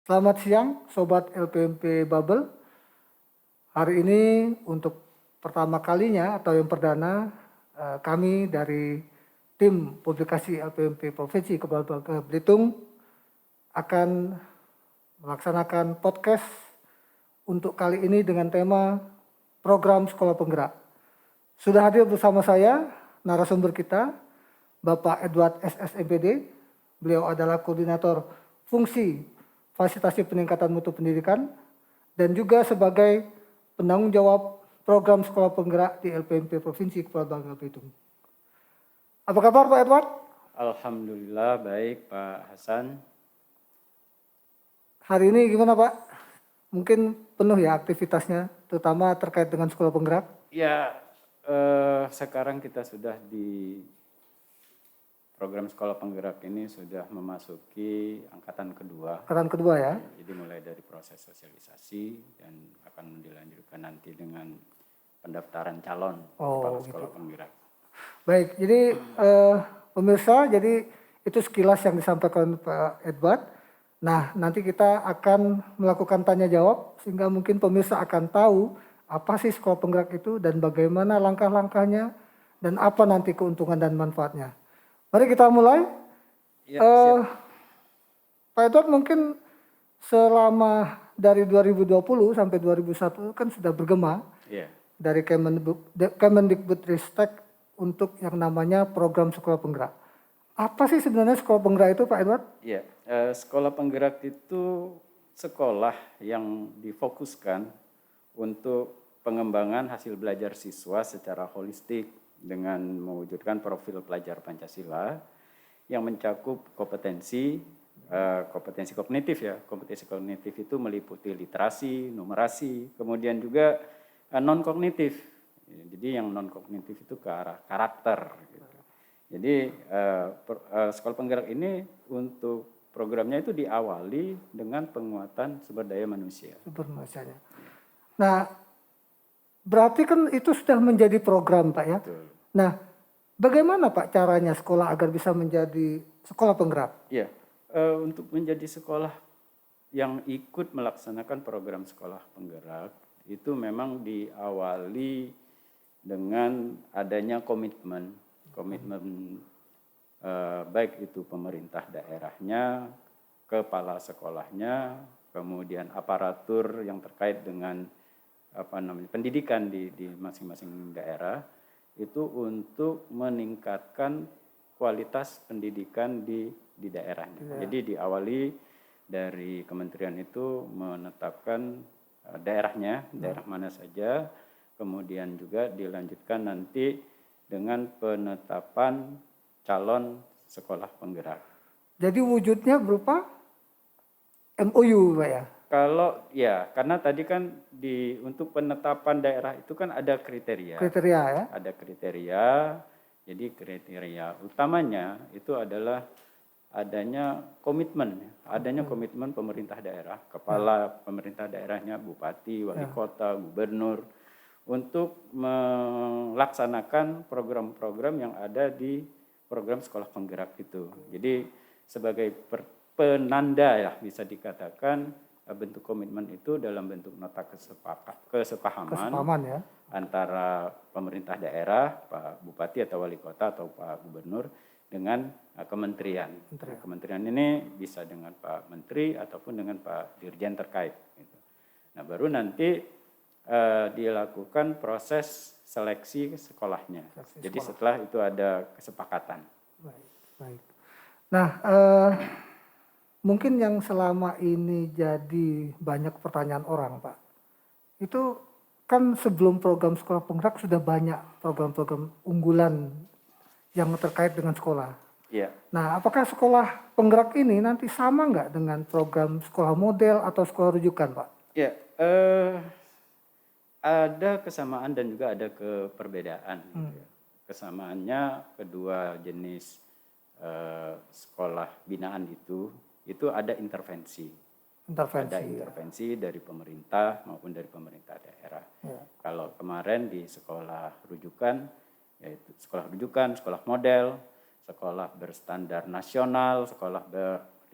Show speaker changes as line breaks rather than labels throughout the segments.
Selamat siang Sobat LPMP Bubble. Hari ini untuk pertama kalinya atau yang perdana kami dari tim publikasi LPMP Provinsi Kepulauan Bangka Belitung akan melaksanakan podcast untuk kali ini dengan tema program sekolah penggerak. Sudah hadir bersama saya narasumber kita Bapak Edward SSMPD. Beliau adalah koordinator fungsi fasilitasi peningkatan mutu pendidikan dan juga sebagai penanggung jawab program sekolah penggerak di LPMP Provinsi Kepulauan Bangka Belitung. Apa kabar Pak Edward?
Alhamdulillah baik Pak Hasan.
Hari ini gimana Pak? Mungkin penuh ya aktivitasnya, terutama terkait dengan sekolah penggerak?
Ya, sekarang kita sudah di program sekolah penggerak ini sudah memasuki angkatan kedua.
Angkatan kedua ya?
Jadi mulai dari proses sosialisasi dan akan dilanjutkan nanti dengan pendaftaran calon kepala sekolah penggerak.
Baik, jadi pemirsa, jadi itu sekilas yang disampaikan Pak Edward. Nah, nanti kita akan melakukan tanya jawab sehingga mungkin pemirsa akan tahu apa sih sekolah penggerak itu dan bagaimana langkah-langkahnya dan apa nanti keuntungan dan manfaatnya. Mari kita mulai.
Ya,
Pak Edward mungkin selama dari 2020 sampai 2001 kan sudah bergema dari Kemendikbudristek untuk yang namanya program sekolah penggerak. Apa sih sebenarnya sekolah penggerak itu Pak Edward?
Iya, sekolah penggerak itu sekolah yang difokuskan untuk pengembangan hasil belajar siswa secara holistik dengan mewujudkan profil pelajar Pancasila yang mencakup kompetensi kognitif ya. Kompetensi kognitif itu meliputi literasi, numerasi, kemudian juga non kognitif. Jadi yang non kognitif itu ke arah karakter. Gitu. Jadi sekolah penggerak ini untuk programnya itu diawali dengan penguatan sumber daya manusia.
Sumber manusianya. Nah, berarti kan itu sudah menjadi program Pak ya? Betul. Nah, bagaimana Pak caranya sekolah agar bisa menjadi sekolah penggerak?
Iya, untuk menjadi sekolah yang ikut melaksanakan program sekolah penggerak itu memang diawali dengan adanya komitmen baik itu pemerintah daerahnya, kepala sekolahnya, kemudian aparatur yang terkait dengan pendidikan di masing-masing daerah itu untuk meningkatkan kualitas pendidikan di daerahnya. Jadi diawali dari kementerian itu menetapkan daerahnya, daerah mana saja, kemudian juga dilanjutkan nanti dengan penetapan calon sekolah penggerak.
Jadi wujudnya berupa MOU Pak ya?
Kalau ya, karena tadi kan untuk penetapan daerah itu kan ada kriteria.
Kriteria ya?
Ada kriteria. Jadi kriteria utamanya itu adalah adanya komitmen pemerintah daerah, kepala pemerintah daerahnya, bupati, wali kota, gubernur, untuk melaksanakan program-program yang ada di program sekolah penggerak itu. Jadi sebagai penanda ya bisa dikatakan bentuk komitmen itu dalam bentuk nota kesepahaman ya, antara pemerintah daerah, Pak Bupati atau Wali Kota atau Pak Gubernur dengan kementerian. Kementerian ini bisa dengan Pak Menteri ataupun dengan Pak Dirjen terkait. Gitu. Nah baru nanti dilakukan proses seleksi sekolahnya. Jadi setelah itu ada kesepakatan.
Baik. Nah mungkin yang selama ini jadi banyak pertanyaan orang Pak, itu kan sebelum program sekolah penggerak sudah banyak program-program unggulan yang terkait dengan sekolah.
Iya.
Nah apakah sekolah penggerak ini nanti sama nggak dengan program sekolah model atau sekolah rujukan Pak?
Iya, ada kesamaan dan juga ada perbedaan. Gitu ya. Kesamaannya kedua jenis sekolah binaan itu ada intervensi. Ada intervensi dari pemerintah maupun dari pemerintah daerah. Ya. Kalau kemarin di sekolah rujukan, yaitu sekolah rujukan, sekolah model, sekolah berstandar nasional, sekolah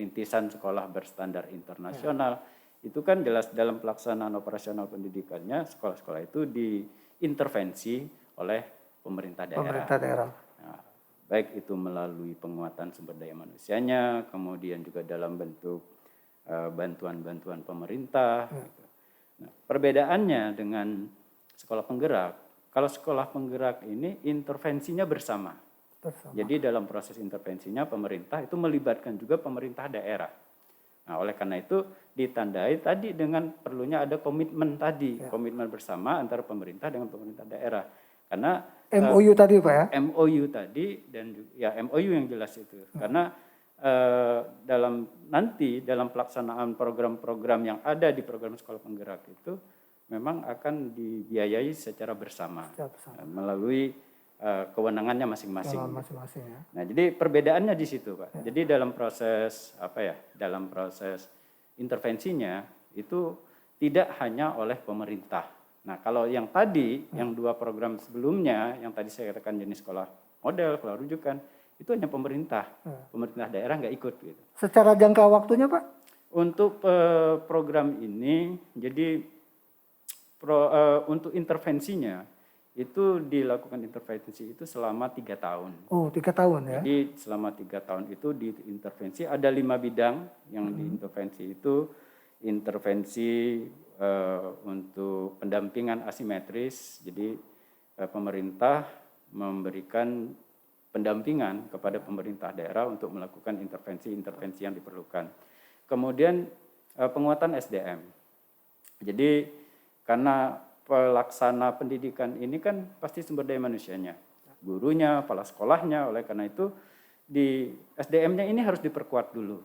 rintisan sekolah berstandar internasional, itu kan jelas dalam pelaksanaan operasional pendidikannya sekolah-sekolah itu diintervensi oleh pemerintah daerah.
Pemerintah daerah.
Nah, baik itu melalui penguatan sumber daya manusianya, kemudian juga dalam bentuk bantuan-bantuan pemerintah. Gitu. Nah, perbedaannya dengan sekolah penggerak, kalau sekolah penggerak ini intervensinya bersama. Jadi dalam proses intervensinya pemerintah itu melibatkan juga pemerintah daerah. Nah, oleh karena itu ditandai tadi dengan perlunya ada komitmen tadi, komitmen bersama antara pemerintah dengan pemerintah daerah. Karena
MOU tadi Pak ya?
MOU tadi dan ya MOU yang jelas itu. Karena dalam pelaksanaan program-program yang ada di program sekolah penggerak itu memang akan dibiayai secara bersama. Melalui kewenangannya masing-masing.
Ya.
Nah, jadi perbedaannya di situ, Pak. Jadi dalam proses dalam proses intervensinya itu tidak hanya oleh pemerintah. Nah, kalau yang tadi, yang 2 program sebelumnya, yang tadi saya katakan jenis sekolah model, sekolah rujukan, itu hanya pemerintah. Pemerintah daerah nggak ikut gitu.
Secara jangka waktunya, Pak?
Untuk program ini, jadi untuk intervensinya itu dilakukan intervensi itu selama 3 tahun.
Oh, 3 tahun ya?
Jadi selama 3 tahun itu diintervensi ada 5 bidang yang diintervensi itu intervensi untuk pendampingan asimetris. Jadi pemerintah memberikan pendampingan kepada pemerintah daerah untuk melakukan intervensi-intervensi yang diperlukan. Kemudian penguatan SDM. Jadi karena pelaksana pendidikan ini kan pasti sumber daya manusianya, gurunya, kepala sekolahnya. Oleh karena itu di SDM-nya ini harus diperkuat dulu.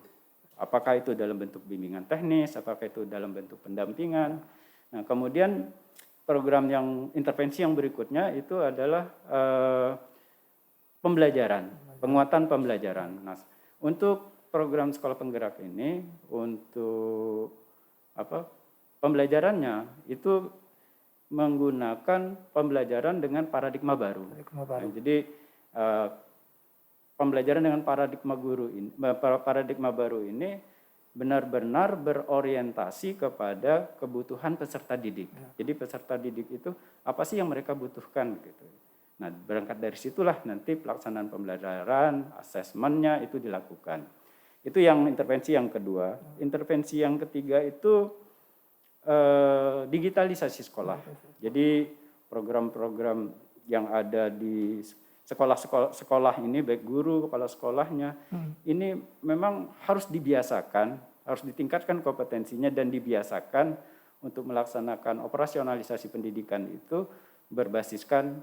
Apakah itu dalam bentuk bimbingan teknis, apakah itu dalam bentuk pendampingan. Nah, kemudian program yang intervensi yang berikutnya itu adalah pembelajaran, penguatan pembelajaran. Nah, untuk program sekolah penggerak ini untuk pembelajarannya itu menggunakan pembelajaran dengan paradigma baru. Nah, jadi pembelajaran dengan paradigma baru ini benar-benar berorientasi kepada kebutuhan peserta didik. Jadi peserta didik itu apa sih yang mereka butuhkan gitu. Nah, berangkat dari situlah nanti pelaksanaan pembelajaran, asesmennya itu dilakukan. Itu yang intervensi yang kedua. Intervensi yang ketiga itu digitalisasi sekolah. Jadi program-program yang ada di sekolah ini, baik guru, kepala sekolahnya, ini memang harus dibiasakan, harus ditingkatkan kompetensinya dan dibiasakan untuk melaksanakan operasionalisasi pendidikan itu berbasiskan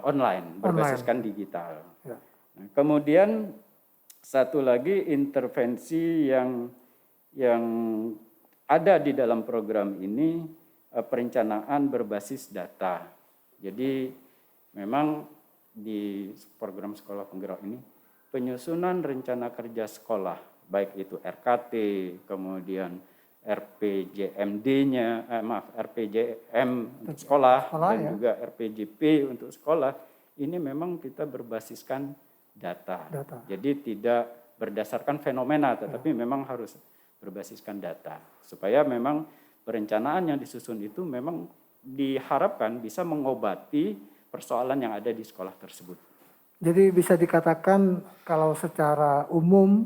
online, berbasiskan digital. Ya. Nah, kemudian satu lagi intervensi yang ada di dalam program ini perencanaan berbasis data. Jadi memang di program sekolah penggerak ini penyusunan rencana kerja sekolah, baik itu RKT, kemudian RPJMD-nya, RPJM untuk sekolah dan juga RPJP untuk sekolah, ini memang kita berbasiskan data. Jadi tidak berdasarkan fenomena, tetapi memang harus berbasiskan data, supaya memang perencanaan yang disusun itu memang diharapkan bisa mengobati persoalan yang ada di sekolah tersebut.
Jadi bisa dikatakan kalau secara umum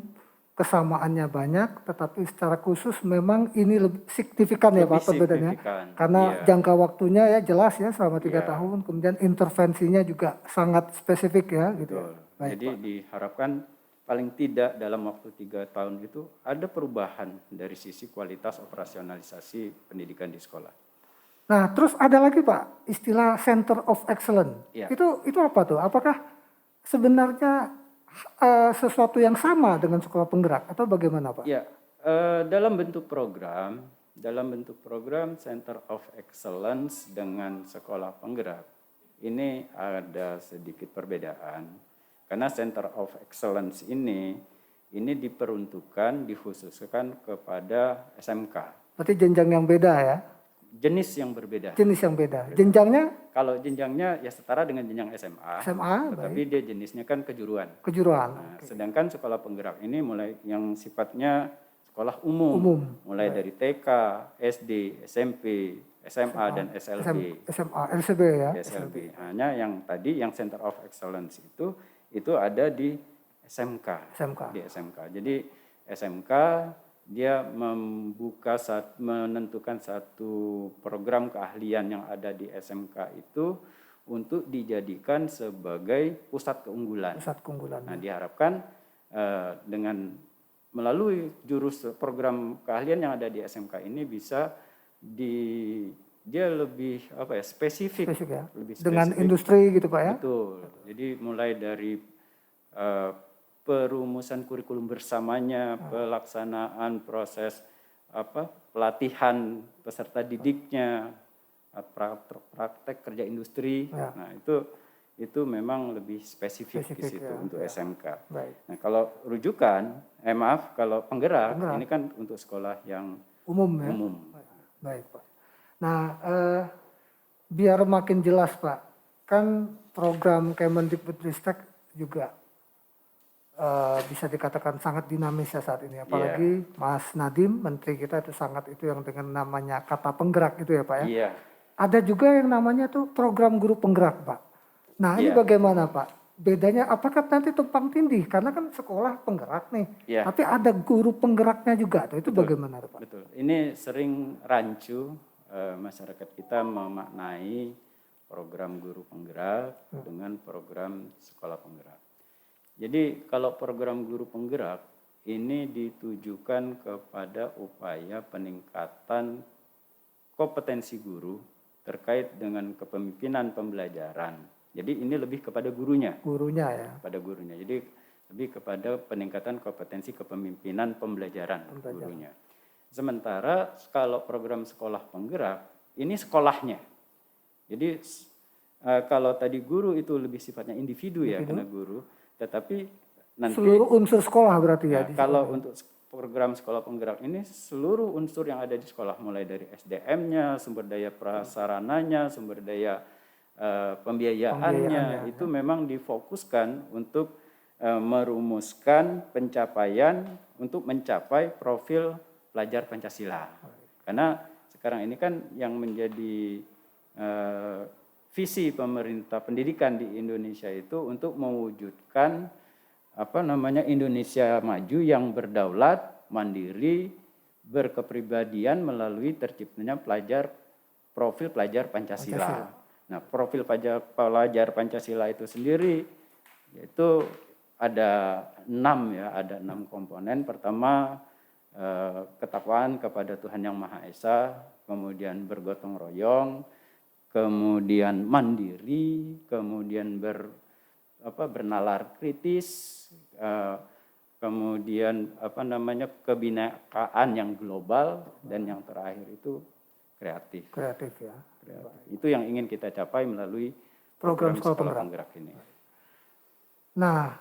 kesamaannya banyak, tetapi secara khusus memang ini lebih signifikan ya Pak perbedaannya. Karena jangka waktunya ya jelas ya selama 3 tahun, kemudian intervensinya juga sangat spesifik ya gitu.
Baik, jadi Pak, diharapkan paling tidak dalam waktu 3 tahun itu ada perubahan dari sisi kualitas operasionalisasi pendidikan di sekolah.
Nah, terus ada lagi Pak, istilah Center of Excellence. Ya. Itu apa tuh? Apakah sebenarnya sesuatu yang sama dengan sekolah penggerak atau bagaimana Pak?
Ya, dalam bentuk program Center of Excellence dengan sekolah penggerak ini ada sedikit perbedaan. Karena Center of Excellence ini diperuntukkan, dikhususkan kepada SMK.
Berarti jenjang yang beda ya?
Jenis yang berbeda.
Jenis yang beda. Jenjangnya
kalau jenjangnya ya setara dengan jenjang SMA,
SMA,
tetapi dia jenisnya kan kejuruan.
kejuruan.
Nah, sedangkan sekolah penggerak ini mulai yang sifatnya sekolah umum. Mulai dari TK, SD, SMP, SMA dan SLB.
SMA, LCB ya.
SLB. Hanya yang tadi yang Center of Excellence itu ada di SMK. Di SMK. Jadi SMK dia menentukan satu program keahlian yang ada di SMK itu untuk dijadikan sebagai pusat keunggulan. Nah, diharapkan dengan melalui program keahlian yang ada di SMK ini bisa dia lebih spesifik
ya?
Lebih spesifik.
Dengan industri gitu Pak ya?
Betul. Jadi mulai dari perumusan kurikulum bersamanya, pelaksanaan proses pelatihan peserta didiknya, praktek kerja industri. Nah, itu memang lebih spesifik di situ untuk SMK.
Baik.
Nah, kalau rujukan, kalau penggerak ini kan untuk sekolah yang
umum. Baik Pak. Nah, biar makin jelas Pak, kan program Kemendikbudristek juga bisa dikatakan sangat dinamis ya saat ini. Apalagi Mas Nadiem, Menteri kita itu sangat itu yang dengan namanya kata penggerak itu ya Pak ya.
Iya.
Ada juga yang namanya tuh program guru penggerak Pak. Nah ini bagaimana Pak? Bedanya apakah nanti tumpang tindih? Karena kan sekolah penggerak nih. Tapi ada guru penggeraknya juga. Itu bagaimana Pak?
Betul. Ini sering rancu masyarakat kita memaknai program guru penggerak dengan program sekolah penggerak. Jadi kalau program guru penggerak ini ditujukan kepada upaya peningkatan kompetensi guru terkait dengan kepemimpinan pembelajaran. Jadi ini lebih kepada gurunya. Pada gurunya. Jadi lebih kepada peningkatan kompetensi kepemimpinan pembelajaran. Gurunya. Sementara kalau program sekolah penggerak ini sekolahnya. Jadi kalau tadi guru itu lebih sifatnya individu ya karena guru. Tetapi nanti
seluruh unsur sekolah berarti ya.
Kalau untuk program sekolah penggerak ini seluruh unsur yang ada di sekolah mulai dari SDM-nya, sumber daya prasarananya, sumber daya pembiayaannya itu memang difokuskan untuk merumuskan pencapaian untuk mencapai profil pelajar Pancasila. Karena sekarang ini kan yang menjadi visi pemerintah pendidikan di Indonesia itu untuk mewujudkan Indonesia maju yang berdaulat, mandiri, berkepribadian melalui terciptanya profil pelajar Pancasila. Nah, profil pelajar Pancasila itu sendiri yaitu ada 6 komponen. Pertama, ketakwaan kepada Tuhan Yang Maha Esa, kemudian bergotong royong, kemudian mandiri, kemudian bernalar kritis, kemudian kebinekaan yang global, dan yang terakhir itu kreatif.
Kreatif ya.
Itu yang ingin kita capai melalui program sekolah penggerak ini.
Nah,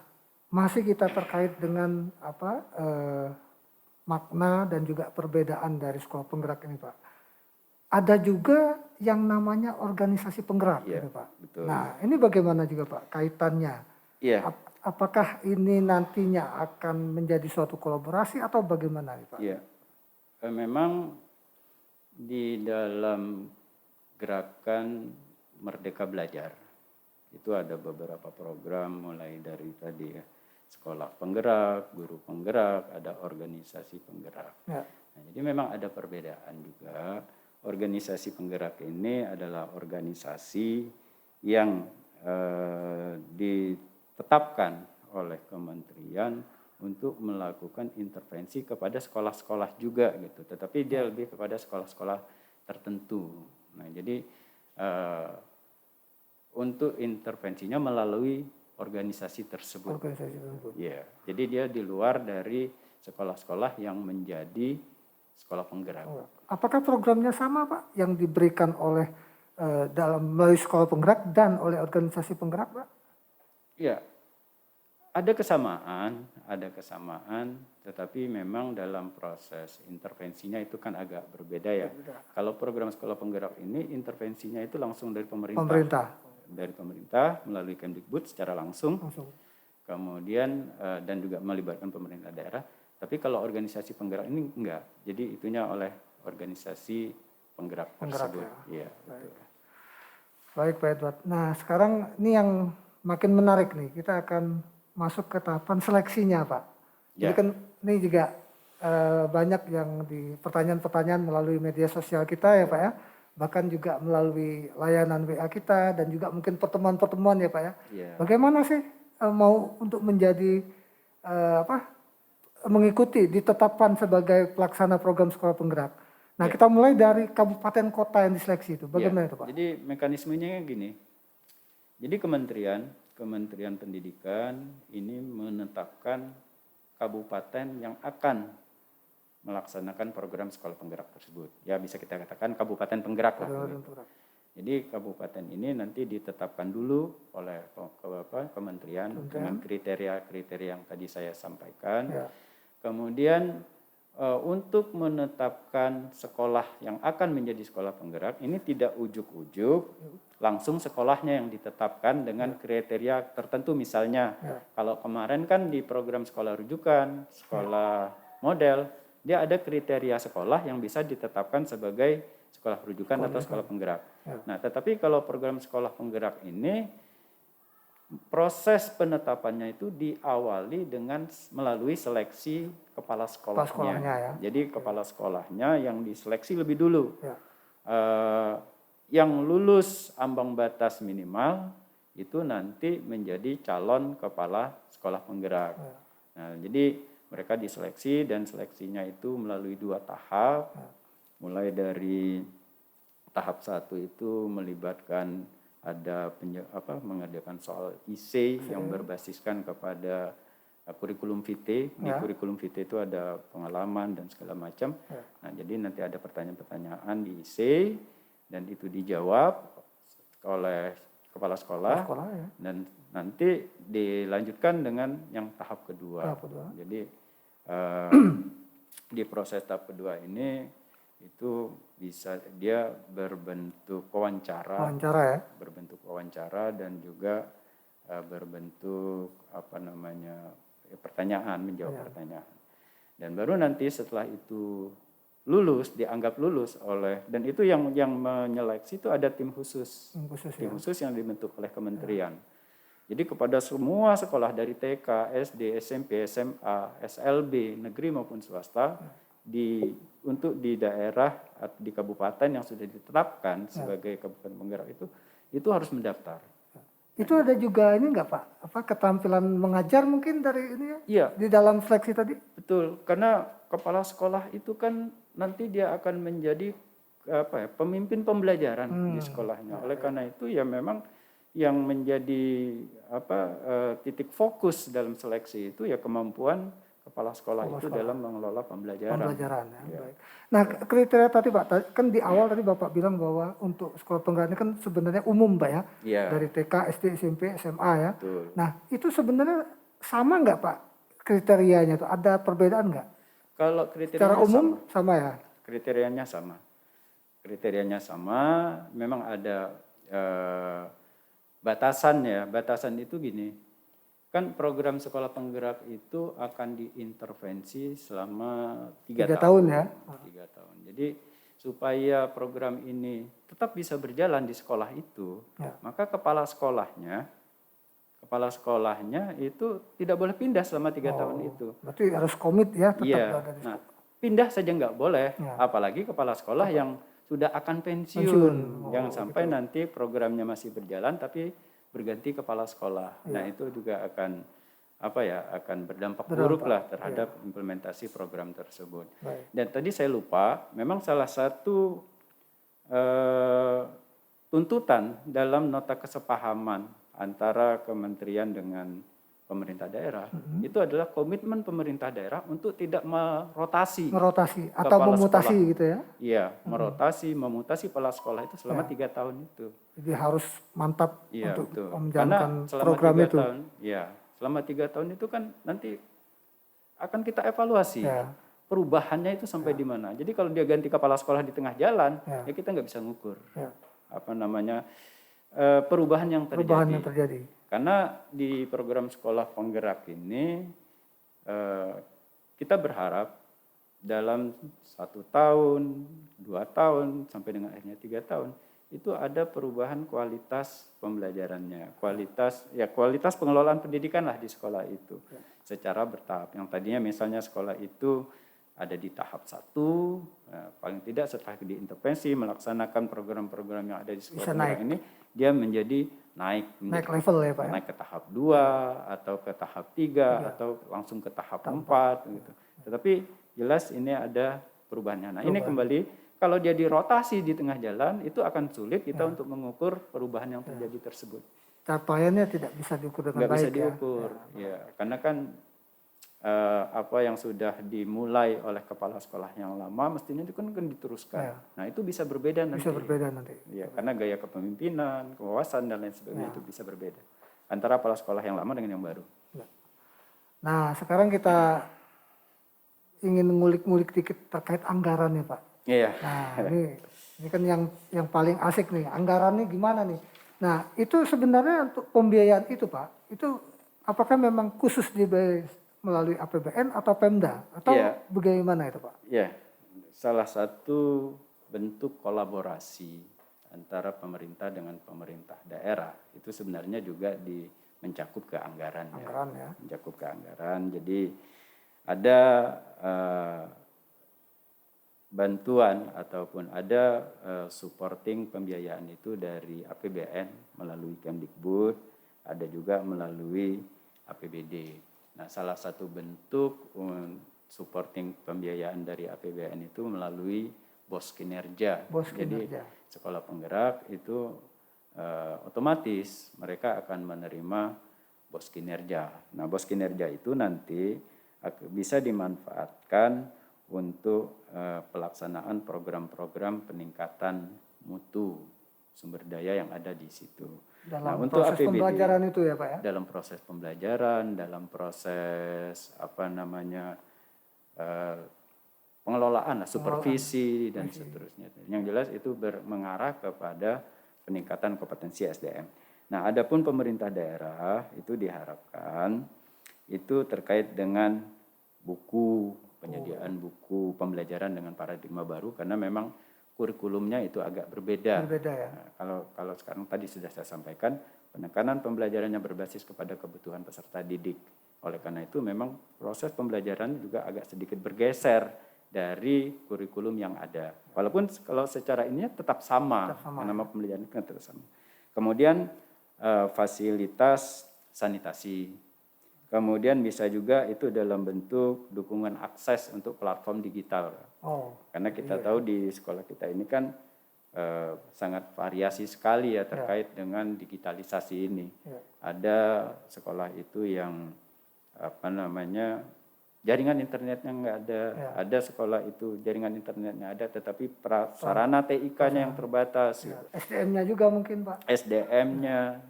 masih kita terkait dengan makna dan juga perbedaan dari sekolah penggerak ini Pak. Ada juga yang namanya organisasi penggerak, gitu, Pak.
Betul.
Nah, ini bagaimana juga Pak kaitannya?
Iya.
Apakah ini nantinya akan menjadi suatu kolaborasi atau bagaimana, Pak?
Iya. Memang di dalam gerakan Merdeka Belajar itu ada beberapa program mulai dari tadi ya, sekolah penggerak, guru penggerak, ada organisasi penggerak. Ya. Nah, jadi memang ada perbedaan juga. Organisasi penggerak ini adalah organisasi yang ditetapkan oleh kementerian untuk melakukan intervensi kepada sekolah-sekolah juga gitu. Tetapi dia lebih kepada sekolah-sekolah tertentu. Nah, jadi untuk intervensinya melalui organisasi tersebut. Ya, jadi dia di luar dari sekolah-sekolah yang menjadi sekolah penggerak.
Apakah programnya sama Pak yang diberikan oleh melalui sekolah penggerak dan oleh organisasi penggerak Pak?
Iya, ada kesamaan, tetapi memang dalam proses intervensinya itu kan agak berbeda ya. Kalau program sekolah penggerak ini intervensinya itu langsung dari pemerintah. Dari pemerintah melalui Kemdikbud secara langsung. Kemudian dan juga melibatkan pemerintah daerah. Tapi kalau organisasi penggerak ini enggak. Jadi itunya oleh organisasi penggerak tersebut.
Ya.
Iya, betul.
Baik Pak Edward. Nah sekarang ini yang makin menarik nih. Kita akan masuk ke tahapan seleksinya Pak. Jadi kan ini juga banyak yang di pertanyaan-pertanyaan melalui media sosial kita ya Pak ya. Bahkan juga melalui layanan WA kita dan juga mungkin pertemuan-pertemuan ya Pak ya.
Yeah.
Bagaimana sih mau untuk menjadi mengikuti ditetapkan sebagai pelaksana program sekolah penggerak. Nah kita mulai dari kabupaten kota yang diseleksi itu. Bagaimana itu Pak?
Jadi mekanismenya gini. Jadi Kementerian Pendidikan ini menetapkan kabupaten yang akan melaksanakan program sekolah penggerak tersebut. Ya bisa kita katakan kabupaten penggerak lah. Jadi kabupaten ini nanti ditetapkan dulu oleh kementerian dengan kriteria-kriteria yang tadi saya sampaikan. Ya. Kemudian untuk menetapkan sekolah yang akan menjadi sekolah penggerak ini tidak ujuk-ujuk langsung sekolahnya yang ditetapkan dengan kriteria tertentu. Misalnya kalau kemarin kan di program sekolah rujukan, sekolah model, dia ada kriteria sekolah yang bisa ditetapkan sebagai sekolah rujukan atau sekolah penggerak. Nah, tetapi kalau program sekolah penggerak ini proses penetapannya itu diawali dengan melalui seleksi kepala sekolahnya. Ya. Jadi kepala sekolahnya yang diseleksi lebih dulu. Ya. Yang lulus ambang batas minimal itu nanti menjadi calon kepala sekolah penggerak. Ya. Nah, jadi mereka diseleksi dan seleksinya itu melalui 2 tahap. Ya. Mulai dari tahap 1 itu melibatkan ada mengadakan soal IC yang berbasiskan kepada kurikulum vitae. Di kurikulum vitae itu ada pengalaman dan segala macam. Nah, jadi nanti ada pertanyaan-pertanyaan di IC dan itu dijawab oleh kepala sekolah. Dan nanti dilanjutkan dengan yang tahap kedua. Jadi di proses tahap kedua ini itu bisa dia berbentuk wawancara ya? Berbentuk wawancara dan juga berbentuk pertanyaan, menjawab pertanyaan. Dan baru nanti setelah itu lulus, dianggap lulus oleh, dan itu yang menyeleksi itu ada tim khusus yang dibentuk oleh kementerian. Jadi kepada semua sekolah dari TK, SD, SMP, SMA, SLB, negeri maupun swasta untuk di daerah di kabupaten yang sudah ditetapkan sebagai kabupaten penggerak itu harus mendaftar.
Itu ada juga ini enggak Pak? Keterampilan mengajar mungkin dari ini ya? Iya. Di dalam seleksi tadi?
Betul, karena kepala sekolah itu kan nanti dia akan menjadi pemimpin pembelajaran di sekolahnya. Oleh karena itu ya memang yang menjadi titik fokus dalam seleksi itu ya kemampuan kepala sekolah itu dalam mengelola pembelajaran.
Ya. Baik. Nah kriteria tadi Pak, kan di awal tadi Bapak bilang bahwa untuk sekolah penggerak ini kan sebenarnya umum Pak ya, dari TK, SD, SMP, SMA ya. Betul. Nah itu sebenarnya sama nggak Pak kriterianya itu? Ada perbedaan nggak?
Kalau kriterianya
secara umum sama ya?
Kriterianya sama, memang ada batasan ya. Batasan itu gini. Kan program sekolah penggerak itu akan diintervensi selama 3 tahun ya. 3 tahun. Jadi supaya program ini tetap bisa berjalan di sekolah itu, maka kepala sekolahnya itu tidak boleh pindah selama 3 tahun itu.
Berarti harus komit ya tetap
ada di sekolah. Nah, pindah saja nggak boleh, apalagi kepala sekolah yang sudah akan pensiun. Jangan sampai nanti programnya masih berjalan tapi berganti kepala sekolah. Nah, itu juga akan berdampak buruk lah terhadap implementasi program tersebut. Dan tadi saya lupa, memang salah satu tuntutan dalam nota kesepahaman antara kementerian dengan pemerintah daerah itu adalah komitmen pemerintah daerah untuk tidak merotasi
atau memutasi sekolah. Gitu ya?
Iya, memutasi kepala sekolah itu selama 3 tahun itu.
Jadi harus mantap untuk menjalankan program itu.
selama 3 tahun itu kan nanti akan kita evaluasi.
Ya.
Perubahannya itu sampai di mana. Jadi kalau dia ganti kepala sekolah di tengah jalan,
Ya.
ya kita nggak bisa ngukur.
Ya.
Apa namanya, perubahan yang terjadi.
Perubahan yang terjadi.
Karena di program sekolah penggerak ini, kita berharap dalam 1 tahun, 2 tahun, sampai dengan akhirnya 3 tahun, itu ada perubahan kualitas pembelajarannya, kualitas pengelolaan pendidikan lah di sekolah itu, secara bertahap. Yang tadinya misalnya sekolah itu ada di tahap 1, paling tidak setelah diintervensi melaksanakan program-program yang ada di sekolah penggerak ini, dia menjadi naik
level ya Pak.
Naik ke tahap 2 atau ke tahap 3 atau langsung ke tahap 4 gitu. Tetapi jelas ini ada perubahannya. Nah, ini kembali kalau dia dirotasi di tengah jalan itu akan sulit kita untuk mengukur perubahan yang terjadi tersebut.
Capaiannya tidak bisa diukur dengan baik.
Nggak bisa diukur, ya. Karena kan apa yang sudah dimulai oleh kepala sekolah yang lama mestinya itu kan diteruskan. Nah, itu bisa berbeda nanti.
Bisa berbeda nanti.
Ya, karena gaya kepemimpinan, kewawasan dan lain sebagainya itu bisa berbeda antara kepala sekolah yang lama dengan yang baru.
Nah, sekarang kita ingin ngulik-ngulik dikit terkait anggaran ya Pak.
Iya.
Nah, ini kan yang paling asik nih, anggarannya gimana nih? Nah, itu sebenarnya untuk pembiayaan itu Pak, itu apakah memang khusus dibayar melalui APBN atau Pemda atau bagaimana itu Pak?
Iya, salah satu bentuk kolaborasi antara pemerintah dengan pemerintah daerah itu sebenarnya juga mencakup ke anggaran ya. Mencakup ke anggaran. Jadi ada bantuan ataupun ada supporting pembiayaan itu dari APBN melalui Kemdikbud, ada juga melalui APBD. Nah, salah satu bentuk supporting pembiayaan dari APBN itu melalui BOS Kinerja. Jadi sekolah penggerak itu otomatis mereka akan menerima BOS Kinerja. Nah, BOS Kinerja itu nanti bisa dimanfaatkan untuk pelaksanaan program-program peningkatan mutu sumber daya yang ada di situ.
Dalam proses APBD, pembelajaran itu ya Pak ya?
Dalam proses pembelajaran, dalam proses pengelolaan, supervisi dan seterusnya. Yang jelas itu mengarah kepada peningkatan kompetensi SDM. Nah, adapun pemerintah daerah itu diharapkan itu terkait dengan buku, penyediaan buku pembelajaran dengan paradigma baru karena memang kurikulumnya itu agak berbeda.
Ya.
Nah, kalau sekarang tadi sudah saya sampaikan, penekanan pembelajarannya berbasis kepada kebutuhan peserta didik. Oleh karena itu memang proses pembelajaran juga agak sedikit bergeser dari kurikulum yang ada. Walaupun kalau secara ini tetap sama. Nama pembelajaran kan tetap sama. Kemudian fasilitas sanitasi. Kemudian bisa juga itu dalam bentuk dukungan akses untuk platform digital. Karena kita tahu di sekolah kita ini kan sangat variasi sekali ya terkait dengan digitalisasi ini. Ada sekolah itu yang jaringan internetnya nggak ada. Ada sekolah itu jaringan internetnya ada tetapi sarana TIK-nya yang terbatas.
SDM-nya juga mungkin Pak.
SDM-nya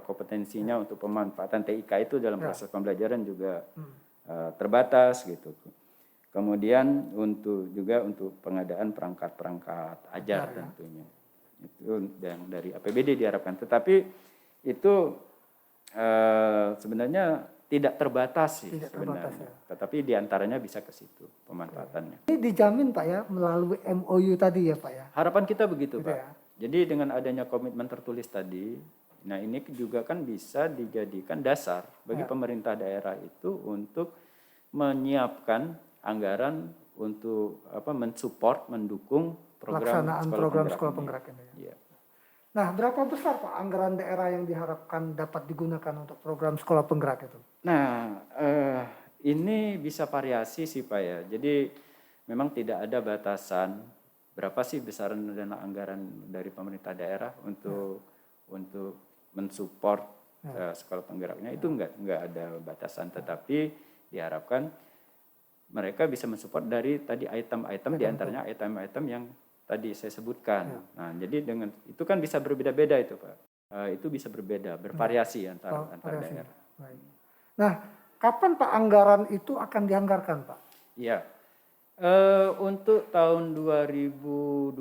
kompetensinya untuk pemanfaatan TIK itu dalam proses pembelajaran juga terbatas gitu. Kemudian untuk pengadaan perangkat-perangkat ajar tentunya itu yang dari APBD diharapkan. Tetapi itu sebenarnya tidak terbatas sih sebenarnya. Tetapi diantaranya bisa ke situ pemanfaatannya.
Ini dijamin Pak ya melalui MOU tadi ya Pak ya.
Harapan kita begitu Pak. Ya? Jadi dengan adanya komitmen tertulis tadi, nah ini juga kan bisa dijadikan dasar bagi pemerintah daerah itu untuk menyiapkan anggaran untuk mensupport, mendukung
pelaksanaan program sekolah penggerak ini. Nah, berapa besar Pak anggaran daerah yang diharapkan dapat digunakan untuk program sekolah penggerak itu?
Nah, ini bisa variasi sih Pak ya. Jadi memang tidak ada batasan berapa sih besaran dana anggaran dari pemerintah daerah untuk mensupport sekolah penggeraknya. Itu enggak ada batasan, tetapi diharapkan mereka bisa mensupport dari tadi item-item diantaranya item-item yang tadi saya sebutkan. Nah, jadi dengan itu kan bisa berbeda-beda itu Pak. Itu bisa berbeda, bervariasi antara daerah.
Baik. Nah, kapan Pak anggaran itu akan dianggarkan Pak?
Iya. Untuk tahun 2021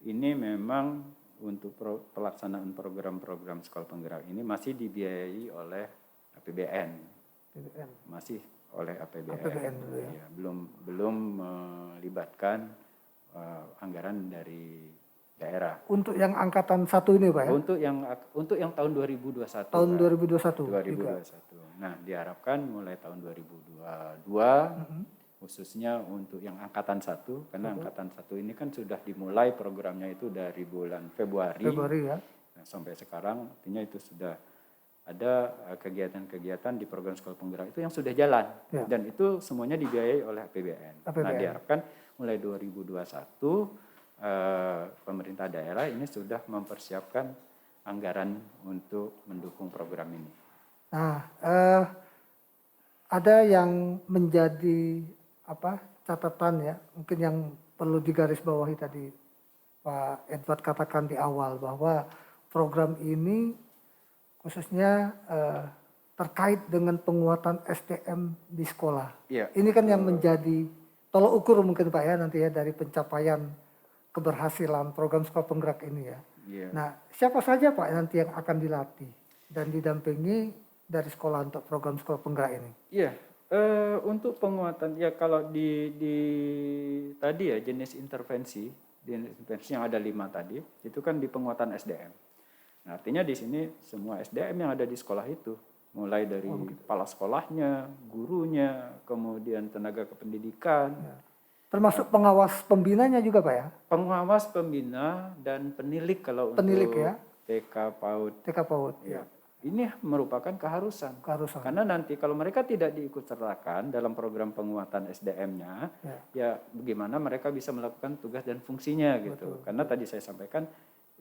ini memang untuk pelaksanaan program-program sekolah penggerak ini masih dibiayai oleh APBN.
BBM.
Masih oleh APBN.
APBN dulu ya.
Ya, belum melibatkan anggaran dari daerah.
Untuk yang angkatan 1 ini Pak ya?
Untuk yang tahun 2021.
Tahun
Pak.
2021.
2021. Nah, diharapkan mulai tahun 2022 khususnya untuk yang angkatan 1 karena angkatan 1 ini kan sudah dimulai programnya itu dari bulan Februari
ya.
Nah, sampai sekarang artinya itu sudah ada kegiatan-kegiatan di program sekolah penggerak itu yang sudah jalan dan itu semuanya dibiayai oleh APBN. Nah, diharapkan mulai 2021 pemerintah daerah ini sudah mempersiapkan anggaran untuk mendukung program ini.
Nah, ada yang menjadi catatan ya, mungkin yang perlu digarisbawahi tadi Pak Edward katakan di awal bahwa program ini khususnya terkait dengan penguatan SDM di sekolah.
Ya,
ini kan yang menjadi tolok ukur mungkin Pak ya nanti ya dari pencapaian keberhasilan program sekolah penggerak ini ya.
Ya.
Nah, siapa saja Pak nanti yang akan dilatih dan didampingi dari sekolah untuk program sekolah penggerak ini?
Iya. Untuk penguatan ya kalau di tadi ya jenis intervensi yang ada 5 tadi itu kan di penguatan SDM. Nah, artinya di sini semua SDM yang ada di sekolah itu mulai dari kepala sekolahnya, gurunya, kemudian tenaga kependidikan,
termasuk pengawas pembinanya juga Pak ya?
Pengawas pembina dan penilik kalau
Penilik,
untuk
ya?
TK PAUD.
TK PAUD ya.
Ini merupakan keharusan. Karena nanti kalau mereka tidak diikutsertakan dalam program penguatan SDM-nya, ya bagaimana mereka bisa melakukan tugas dan fungsinya gitu. Karena tadi saya sampaikan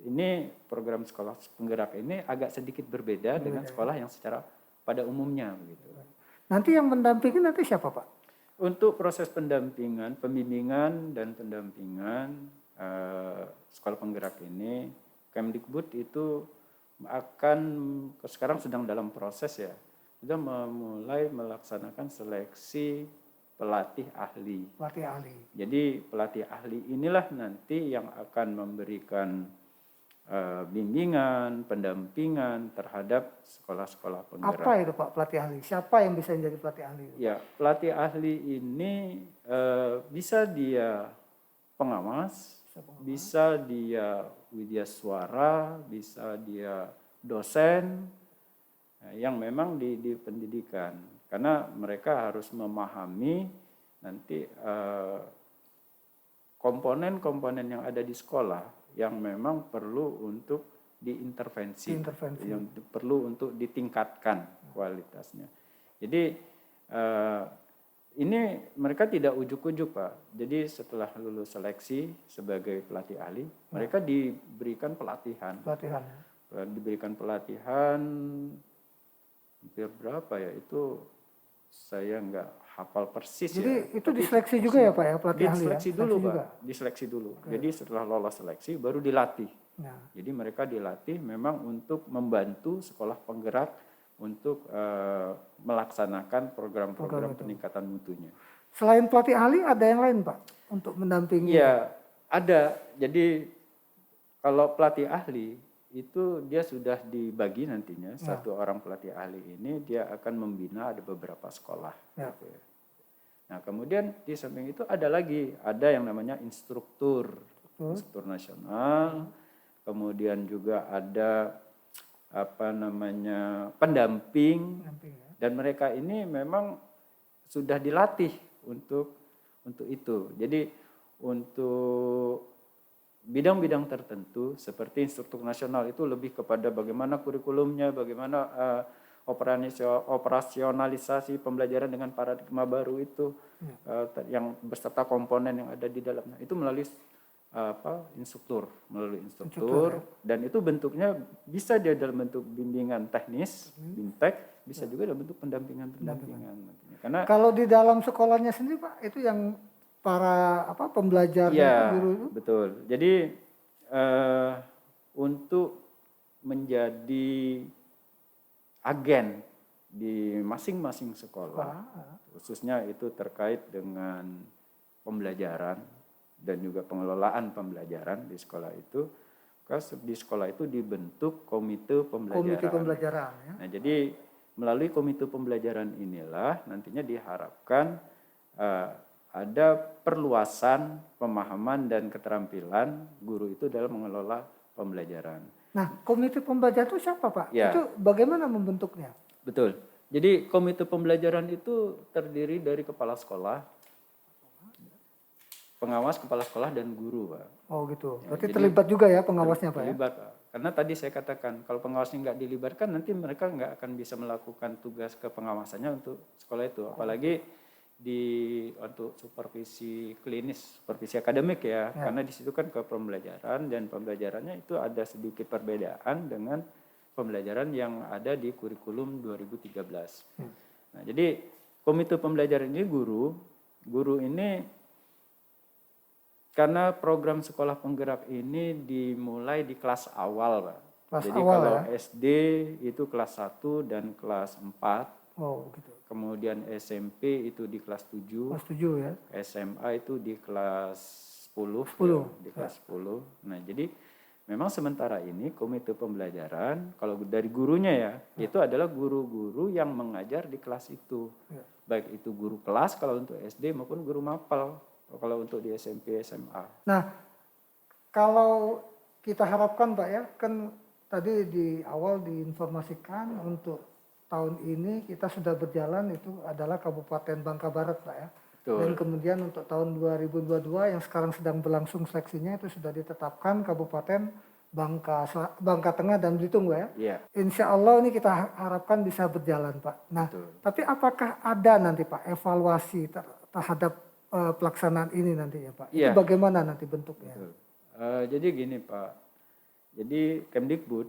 ini program sekolah penggerak ini agak sedikit berbeda dengan sekolah yang secara pada umumnya begitu.
Nanti yang mendampingi nanti siapa Pak?
Untuk proses pendampingan, pembimbingan dan pendampingan sekolah penggerak ini, Kemdikbud itu akan sekarang sedang dalam proses ya, sudah memulai melaksanakan seleksi pelatih ahli.
Pelatih ahli.
Jadi pelatih ahli inilah nanti yang akan memberikan bimbingan, pendampingan terhadap sekolah-sekolah penggerak.
Apa itu Pak pelatih ahli? Siapa yang bisa menjadi pelatih ahli?
Ya, pelatih ahli ini bisa dia pengawas, bisa dia widya suara, bisa dia dosen yang memang di pendidikan. Karena mereka harus memahami nanti komponen-komponen yang ada di sekolah yang memang perlu untuk diintervensi, yang perlu untuk ditingkatkan kualitasnya. Jadi ini mereka tidak ujuk-ujuk Pak. Jadi setelah lulus seleksi sebagai pelatih ahli, mereka diberikan pelatihan. Diberikan pelatihan hampir berapa ya? Itu saya nggak hafal persis.
Jadi itu diseleksi juga ya Pak ya pelatih ahli?
Diseleksi dulu Pak. Diseleksi dulu. Jadi setelah lolos seleksi baru dilatih. Jadi mereka dilatih memang untuk membantu sekolah penggerak untuk melaksanakan program-program peningkatan mutunya.
Selain pelatih ahli ada yang lain Pak untuk mendampingi?
Iya, ada. Jadi kalau pelatih ahli itu dia sudah dibagi nantinya, satu orang pelatih ahli ini dia akan membina ada beberapa sekolah. Gitu ya. Nah kemudian di samping itu ada yang namanya instruktur nasional, kemudian juga ada pendamping, dan mereka ini memang sudah dilatih untuk itu. Jadi untuk bidang-bidang tertentu seperti instruktur nasional itu lebih kepada bagaimana kurikulumnya, bagaimana operasionalisasi pembelajaran dengan paradigma baru itu yang beserta komponen yang ada di dalamnya itu melalui instruktur dan itu bentuknya bisa dia dalam bentuk bimbingan teknis, BIMTEK, bisa juga dalam bentuk pendampingan. Karena
kalau di dalam sekolahnya sendiri Pak itu yang para pembelajar guru itu?
Betul. Jadi untuk menjadi agen di masing-masing sekolah, khususnya itu terkait dengan pembelajaran dan juga pengelolaan pembelajaran di sekolah itu. Di sekolah itu dibentuk komite pembelajaran.
Komite pembelajaran ya.
Nah, jadi melalui komite pembelajaran inilah nantinya diharapkan ada perluasan pemahaman dan keterampilan guru itu dalam mengelola pembelajaran.
Nah, komite pembelajaran itu siapa, Pak?
Ya.
Itu bagaimana membentuknya?
Betul. Jadi komite pembelajaran itu terdiri dari kepala sekolah, pengawas kepala sekolah dan guru, Pak.
Oh gitu.
Ya,
Berarti
jadi
terlibat juga ya pengawasnya, Pak ya?
Terlibat, Pak. Karena tadi saya katakan kalau pengawasnya nggak dilibatkan nanti mereka nggak akan bisa melakukan tugas kepengawasannya untuk sekolah itu. Apalagi untuk supervisi klinis, supervisi akademik ya. Karena di situ kan ke pembelajaran dan pembelajarannya itu ada sedikit perbedaan dengan pembelajaran yang ada di kurikulum 2013. Nah, jadi komite pembelajaran ini guru ini karena program sekolah penggerak ini dimulai di kelas awal, Pak. Jadi
awal,
kalau
ya?
SD itu kelas 1 dan kelas 4.
Oh, gitu.
Kemudian SMP itu di kelas 7.
Kelas 7 ya.
SMA itu di kelas 10.
10.
Ya, di kelas 10. Nah, jadi memang sementara ini komite pembelajaran kalau dari gurunya ya, itu adalah guru-guru yang mengajar di kelas itu. Baik itu guru kelas kalau untuk SD maupun guru mapel kalau untuk di SMP SMA.
Nah, kalau kita harapkan, Pak ya, kan tadi di awal diinformasikan untuk tahun ini kita sudah berjalan itu adalah Kabupaten Bangka Barat, Pak ya.
Betul.
Dan kemudian untuk tahun 2022 yang sekarang sedang berlangsung seleksinya itu sudah ditetapkan Kabupaten Bangka Tengah dan Belitung, Pak ya.
Iya.
Insya Allah ini kita harapkan bisa berjalan, Pak. Nah,
Betul.
tapi apakah ada nanti, Pak, evaluasi terhadap pelaksanaan ini nantinya, Pak?
Iya.
Itu bagaimana nanti bentuknya?
Betul. Jadi gini, Pak. Jadi Kemdikbud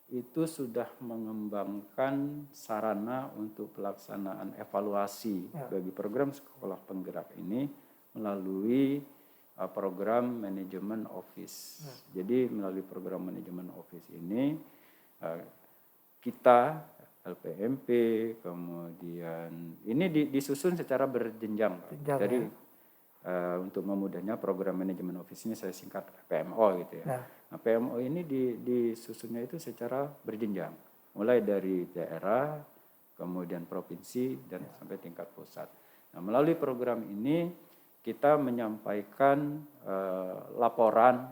itu sudah mengembangkan sarana untuk pelaksanaan evaluasi bagi program sekolah penggerak ini melalui program manajemen office. Jadi melalui program manajemen office ini kita LPMP kemudian ini disusun secara berjenjang. Jadi untuk memudahnya program manajemen office ini saya singkat PMO gitu ya. Nah, PMO ini disusunnya itu secara berjenjang, mulai dari daerah, kemudian provinsi dan sampai tingkat pusat. Nah, melalui program ini kita menyampaikan laporan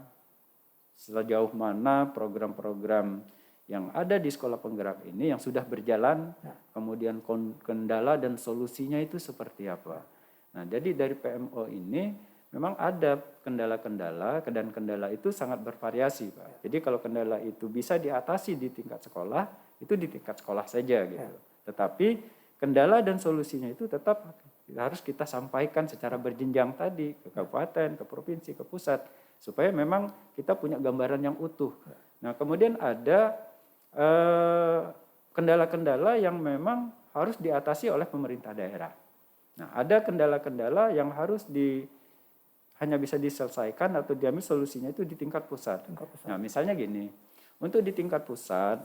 sejauh mana program-program yang ada di sekolah penggerak ini yang sudah berjalan, kemudian kendala dan solusinya itu seperti apa. Nah, jadi dari PMO ini memang ada kendala-kendala dan kendala itu sangat bervariasi, Pak. Jadi kalau kendala itu bisa diatasi di tingkat sekolah, itu di tingkat sekolah saja gitu. Tetapi kendala dan solusinya itu tetap harus kita sampaikan secara berjenjang tadi ke kabupaten, ke provinsi, ke pusat supaya memang kita punya gambaran yang utuh. Nah, kemudian ada kendala-kendala yang memang harus diatasi oleh pemerintah daerah. Nah, ada kendala-kendala yang hanya bisa diselesaikan atau diambil solusinya itu di tingkat pusat. Nah, misalnya gini, untuk di tingkat pusat,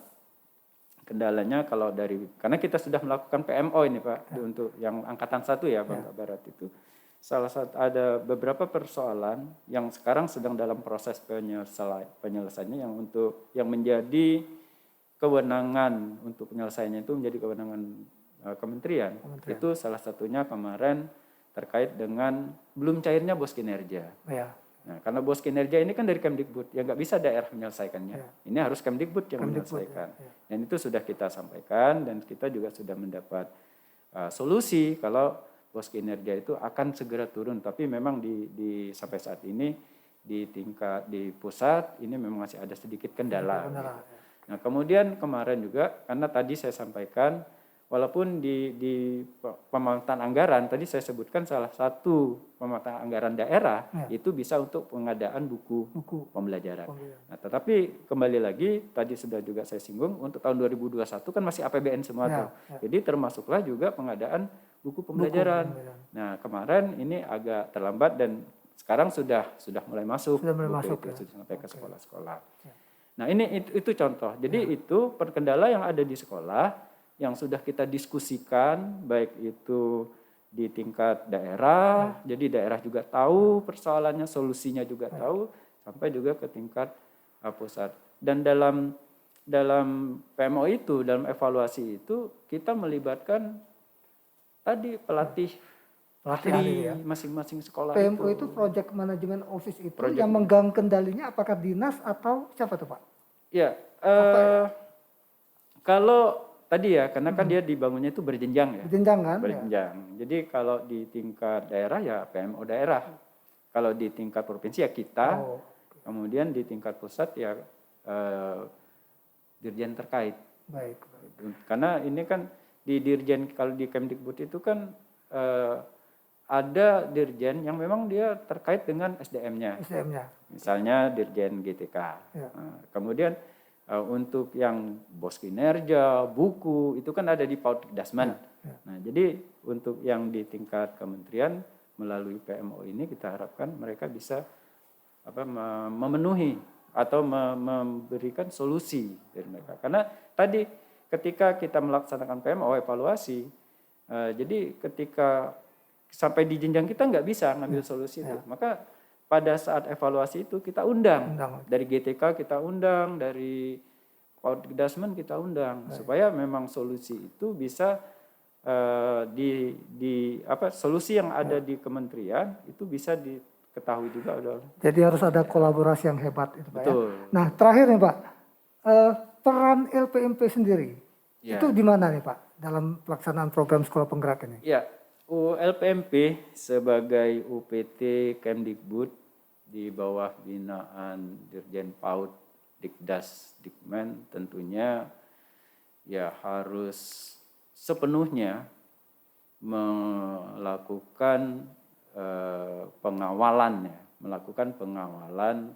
kendalanya karena kita sudah melakukan PMO ini, Pak, untuk yang angkatan 1 ya, Bangka Barat itu, ada beberapa persoalan yang sekarang sedang dalam proses penyelesaiannya yang menjadi kewenangan untuk penyelesaiannya itu menjadi kewenangan kementerian. Itu salah satunya kemarin terkait dengan belum cairnya bos kinerja. Nah, karena bos kinerja ini kan dari Kemdikbud, ya nggak bisa daerah menyelesaikannya. Ini harus Kemdikbud yang menyelesaikan. Dan itu sudah kita sampaikan dan kita juga sudah mendapat solusi kalau bos kinerja itu akan segera turun. Tapi memang sampai saat ini di pusat ini memang masih ada sedikit kendala. Nah, kemudian kemarin juga karena tadi saya sampaikan walaupun di pemataan anggaran tadi saya sebutkan salah satu pemataan anggaran daerah itu bisa untuk pengadaan buku pembelajaran. Nah, tetapi kembali lagi tadi sudah juga saya singgung untuk tahun 2021 kan masih APBN semua tuh. Jadi termasuklah juga pengadaan buku pembelajaran. Nah, kemarin ini agak terlambat dan sekarang sudah mulai masuk. Sudah sampai ke sekolah-sekolah. Nah, itu contoh. Jadi itu perkendala yang ada di sekolah yang sudah kita diskusikan, baik itu di tingkat daerah, jadi daerah juga tahu persoalannya, solusinya juga tahu, sampai juga ke tingkat pusat. Dan dalam PMO itu, dalam evaluasi itu, kita melibatkan tadi pelatih ahli
ya.
masing-masing sekolah
PMO
itu.
itu Project Management Office itu
Project
yang megang kendalinya apakah dinas atau siapa tuh Pak?
Ya, kalau tadi ya, karena kan dia dibangunnya itu berjenjang ya.
Berjenjang kan?
Berjenjang. Jadi kalau di tingkat daerah ya PMO daerah. Kalau di tingkat provinsi ya kita. Kemudian di tingkat pusat ya dirjen terkait.
Baik.
Karena ini kan di dirjen, kalau di Kemdikbud itu kan ada dirjen yang memang dia terkait dengan SDM-nya. Misalnya dirjen GTK. Nah, kemudian untuk yang bos kinerja, buku, itu kan ada di Pautdikdasmen. Nah, jadi untuk yang di tingkat kementerian melalui PMO ini kita harapkan mereka bisa memenuhi atau memberikan solusi dari mereka. Karena tadi ketika kita melaksanakan PMO evaluasi, jadi ketika sampai di jenjang kita nggak bisa ngambil solusi itu, maka pada saat evaluasi itu kita undang. Dari GTK kita undang, dari Pautdikdasmen kita undang, supaya memang solusi itu bisa solusi yang ada di kementerian itu bisa diketahui juga.
Jadi harus ada kolaborasi yang hebat itu Pak.
Betul.
Ya. Nah terakhir nih Pak, peran LPMP sendiri itu di mana nih Pak dalam pelaksanaan program sekolah penggerak ini? Ya,
LPMP sebagai UPT Kemdikbud di bawah binaan Dirjen PAUD Dikdas Dikmen tentunya ya harus sepenuhnya melakukan pengawalan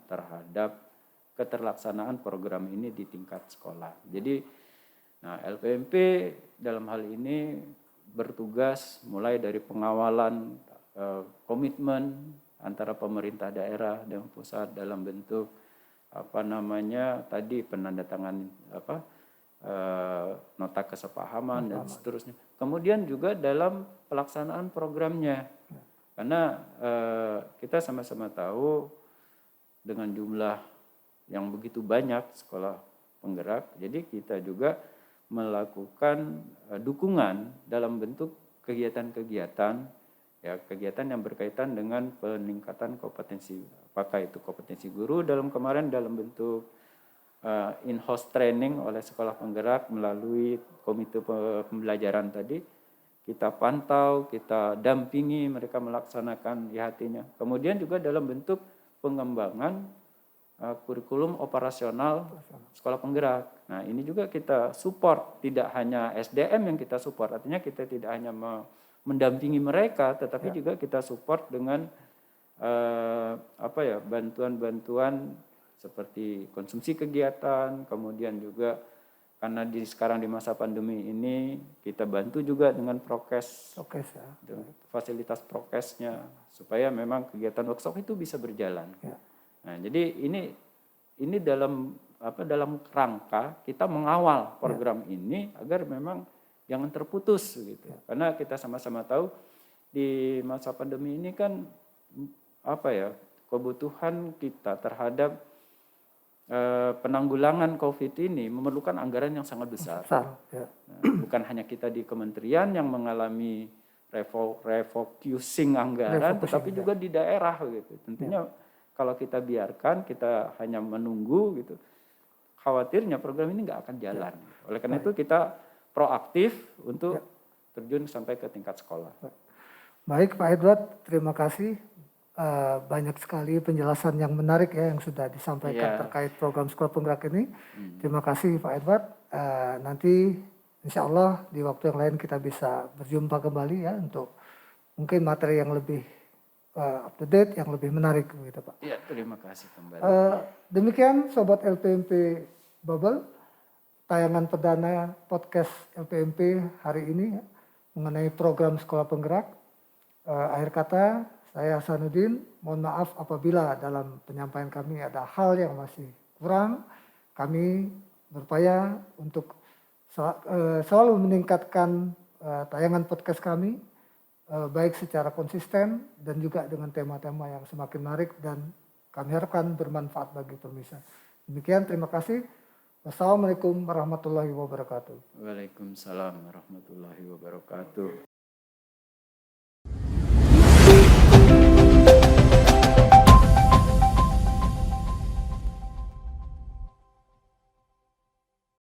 terhadap keterlaksanaan program ini di tingkat sekolah. Jadi LPMP dalam hal ini bertugas mulai dari pengawalan komitmen antara pemerintah daerah dan pusat dalam bentuk tadi penandatanganan nota kesepahaman dan seterusnya. Kemudian juga dalam pelaksanaan programnya, karena kita sama-sama tahu dengan jumlah yang begitu banyak sekolah penggerak, jadi kita juga melakukan dukungan dalam bentuk kegiatan-kegiatan, ya kegiatan yang berkaitan dengan peningkatan kompetensi, apakah itu kompetensi guru dalam bentuk in-house training oleh sekolah penggerak melalui komite pembelajaran tadi, kita pantau, kita dampingi mereka melaksanakan IHT-nya. Kemudian juga dalam bentuk pengembangan kurikulum operasional sekolah penggerak. Nah ini juga kita support, tidak hanya SDM yang kita support, artinya kita tidak hanya mendampingi mereka, tetapi juga kita support dengan bantuan-bantuan seperti konsumsi kegiatan, kemudian juga karena sekarang di masa pandemi ini kita bantu juga dengan prokes fasilitas prokesnya supaya memang kegiatan workshop itu bisa berjalan. Nah, jadi ini dalam rangka kita mengawal program ini agar memang jangan terputus gitu. Karena kita sama-sama tahu di masa pandemi ini kan kebutuhan kita terhadap penanggulangan COVID ini memerlukan anggaran yang sangat besar. Bukan hanya kita di kementerian yang mengalami refocusing anggaran, tetapi juga di daerah gitu. Tentunya kalau kita biarkan, kita hanya menunggu gitu, khawatirnya program ini nggak akan jalan. Oleh karena itu kita proaktif untuk terjun sampai ke tingkat sekolah.
Baik Pak Edward, terima kasih. Banyak sekali penjelasan yang menarik ya yang sudah disampaikan terkait program sekolah penggerak ini. Terima kasih Pak Edward. Nanti insya Allah di waktu yang lain kita bisa berjumpa kembali ya untuk mungkin materi yang lebih up to date, yang lebih menarik gitu Pak.
Iya, terima kasih kembali.
Demikian Sobat LPMP Bubble, tayangan perdana podcast LPMP hari ini mengenai program sekolah penggerak. Akhir kata, saya Hasanuddin, mohon maaf apabila dalam penyampaian kami ada hal yang masih kurang. Kami berupaya untuk selalu meningkatkan tayangan podcast kami, baik secara konsisten dan juga dengan tema-tema yang semakin menarik dan kami harapkan bermanfaat bagi pemirsa. Demikian, terima kasih. Wassalamualaikum warahmatullahi wabarakatuh.
Waalaikumsalam warahmatullahi wabarakatuh.